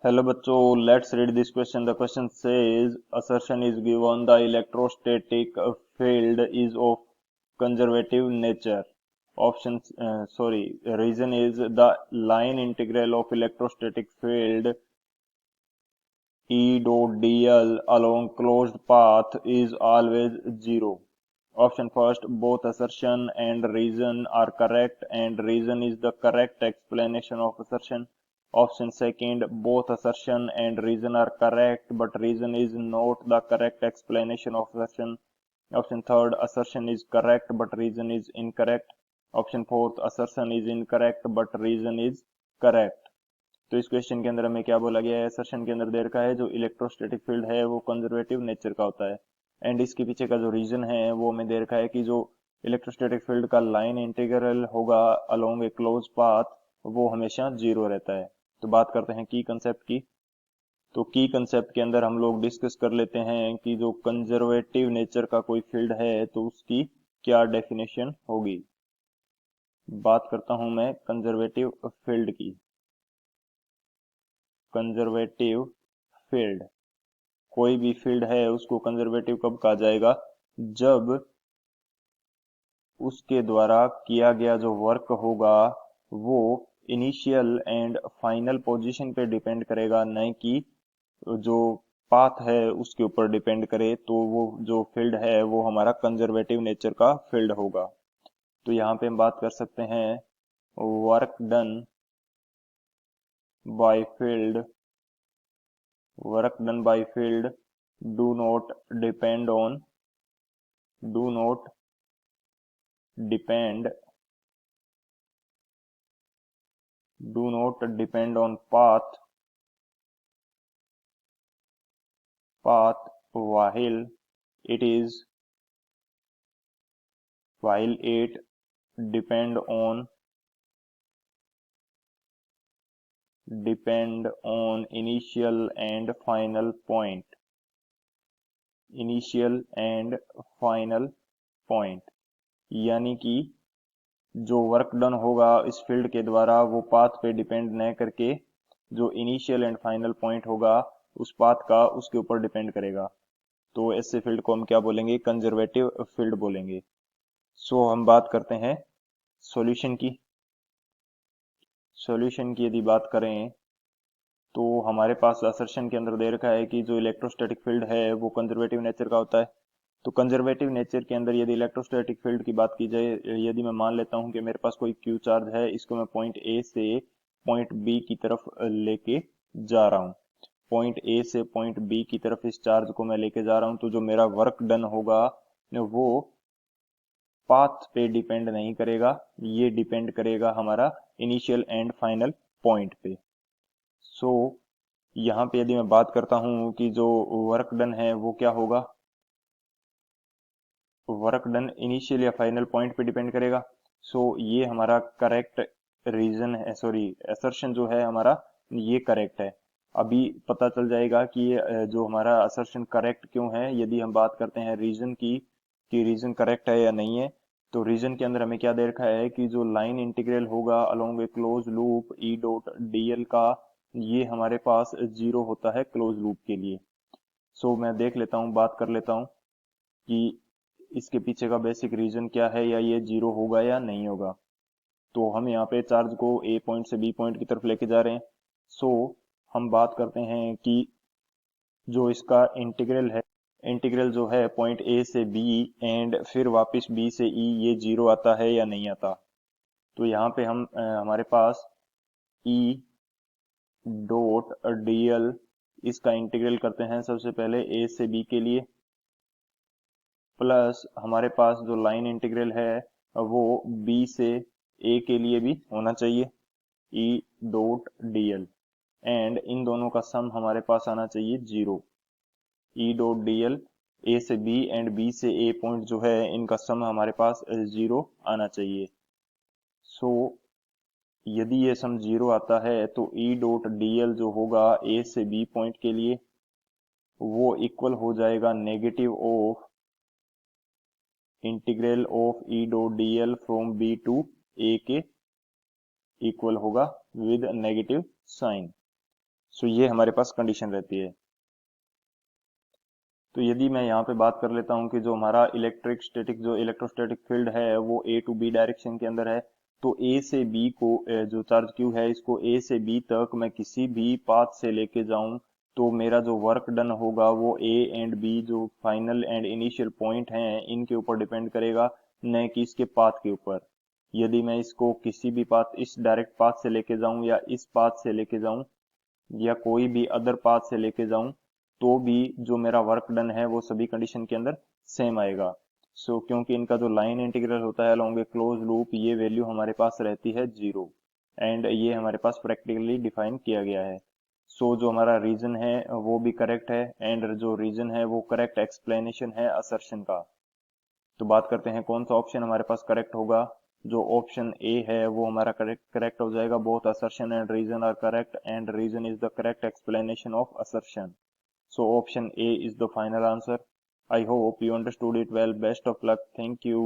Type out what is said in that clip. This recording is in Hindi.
Hello बच्चों, let's read this question. The question says assertion is given the electrostatic field is of conservative nature. Reason is the line integral of electrostatic field E dot dl along closed path is always zero. Option first, both assertion and reason are correct and reason is the correct explanation of assertion. Option second, both assertion and reason are correct but reason is not the correct explanation of assertion. Option third, assertion is correct but reason is incorrect. Option fourth, assertion is incorrect but reason is correct. तो इस क्वेश्चन के अंदर हमें क्या बोला गया है? असर्शन के अंदर दे रखा है जो इलेक्ट्रोस्टैटिक फील्ड है वो कंजर्वेटिव नेचर का होता है एंड इसके पीछे का जो रीजन है वो हमें दे रखा है कि जो इलेक्ट्रोस्टैटिक फील्ड का लाइन इंटीग्रल होगा अलोंग ए क्लोज पाथ वो हमेशा जीरो रहता है। तो बात करते हैं की कंसेप्ट की। तो की कंसेप्ट के अंदर हम लोग डिस्कस कर लेते हैं कि जो कंजर्वेटिव नेचर का कोई फील्ड है तो उसकी क्या डेफिनेशन होगी। बात करता हूं मैं कंजर्वेटिव फील्ड की। कंजर्वेटिव फील्ड, कोई भी फील्ड है उसको कंजर्वेटिव कब कहा जाएगा? जब उसके द्वारा किया गया जो वर्क होगा वो इनिशियल एंड फाइनल पोजीशन पे डिपेंड करेगा, न कि जो पाथ है उसके ऊपर डिपेंड करे। तो वो जो फील्ड है वो हमारा कंजर्वेटिव नेचर का फील्ड होगा। तो यहाँ पे हम बात कर सकते हैं work done by field. work done by field do not depend on do not depend do not depend on path while it is while it depend on initial and final point। यानी कि जो वर्क डन होगा इस फील्ड के द्वारा वो पाथ पे डिपेंड न करके जो इनिशियल एंड फाइनल पॉइंट होगा उस पाथ का उसके ऊपर डिपेंड करेगा। तो ऐसे फील्ड को हम क्या बोलेंगे? कंजर्वेटिव फील्ड बोलेंगे। सो हम बात करते हैं सॉल्यूशन की। सॉल्यूशन की यदि बात करें तो हमारे पास असर्शन के अंदर दे रखा है कि जो इलेक्ट्रोस्टैटिक फील्ड है वो कंजर्वेटिव नेचर का होता है। तो कंजर्वेटिव नेचर के अंदर यदि इलेक्ट्रोस्टैटिक फील्ड की बात की जाए, यदि मैं मान लेता हूं कि मेरे पास कोई क्यू चार्ज है, इसको मैं पॉइंट ए से पॉइंट बी की तरफ लेके जा रहा हूं। पॉइंट ए से पॉइंट बी की तरफ इस चार्ज को मैं लेके जा रहा हूं, तो जो मेरा वर्क डन होगा वो पाथ पे डिपेंड नहीं करेगा, ये डिपेंड करेगा हमारा इनिशियल एंड फाइनल पॉइंट पे। सो यहाँ पे यदि मैं बात करता हूं कि जो वर्क डन है वो क्या होगा, वर्क डन इनिशियल या फाइनल पॉइंट पे डिपेंड करेगा। सो ये हमारा करेक्ट रीजन है, सॉरी असर्शन जो है हमारा ये करेक्ट है। अभी पता चल जाएगा कि ये जो हमारा असर्शन करेक्ट क्यों है यदि हम बात करते हैं रीजन की कि रीजन करेक्ट है या नहीं है। तो रीजन के अंदर हमें क्या दे रखा है कि जो लाइन इंटीग्रल होगा along a close loop E dot DL का ये हमारे पास जीरो होता है क्लोज लूप के लिए। सो मैं देख लेता हूँ, बात कर लेता हूँ कि इसके पीछे का बेसिक रीजन क्या है या ये जीरो होगा या नहीं होगा। तो हम यहाँ पे चार्ज को ए पॉइंट से बी पॉइंट की तरफ लेके जा रहे हैं। सो हम बात करते हैं कि जो इसका इंटीग्रल है, इंटीग्रल जो है पॉइंट ए से बी एंड फिर वापस बी से ई, ये जीरो आता है या नहीं आता। तो यहाँ पे हम हमारे पास ई डॉट डीएल इसका इंटीग्रल करते हैं सबसे पहले ए से बी के लिए, प्लस हमारे पास जो लाइन इंटीग्रल है वो बी से ए के लिए भी होना चाहिए, ई डॉट डीएल, एंड इन दोनों का सम हमारे पास आना चाहिए जीरो। ई डॉट डीएल ए से बी एंड बी से ए पॉइंट जो है इनका सम हमारे पास जीरो आना चाहिए। सो यदि ये सम जीरो आता है तो ई डॉट डीएल जो होगा ए से बी पॉइंट के लिए वो इक्वल हो जाएगा negative of integral of E dot DL from B to A के इक्वल होगा विद नेगेटिव साइन। सो ये हमारे पास कंडीशन रहती है। तो यदि मैं यहाँ पे बात कर लेता हूँ कि जो हमारा जो इलेक्ट्रोस्टैटिक फील्ड है वो ए टू बी डायरेक्शन के अंदर है, तो ए से बी को जो चार्ज क्यू है इसको ए से बी तक मैं किसी भी पाथ से लेके जाऊं तो मेरा जो वर्क डन होगा वो ए एंड बी जो फाइनल एंड इनिशियल पॉइंट हैं इनके ऊपर डिपेंड करेगा, न कि इसके पाथ के ऊपर। यदि मैं इसको किसी भी पाथ, इस डायरेक्ट पाथ से लेके जाऊं या इस पाथ से लेके जाऊं या कोई भी अदर पाथ से लेके जाऊं, तो भी जो मेरा वर्क डन है वो सभी कंडीशन के अंदर सेम आएगा। क्योंकि इनका जो लाइन इंटीग्रल होता है अलोंग ए क्लोज लूप, ये वैल्यू हमारे पास रहती है 0, एंड ये हमारे पास प्रैक्टिकली डिफाइन किया गया है। जो हमारा रीजन है वो भी करेक्ट है, एंड जो रीजन है वो करेक्ट एक्सप्लेनेशन है असर्शन का। तो बात करते हैं कौन सा ऑप्शन हमारे पास करेक्ट होगा। जो ऑप्शन ए है वो हमारा करेक्ट करेक्ट हो जाएगा। Both assertion and reason are correct and reason is the correct explanation of assertion. So option A is the final answer. I hope you understood it well. Best of luck. Thank you.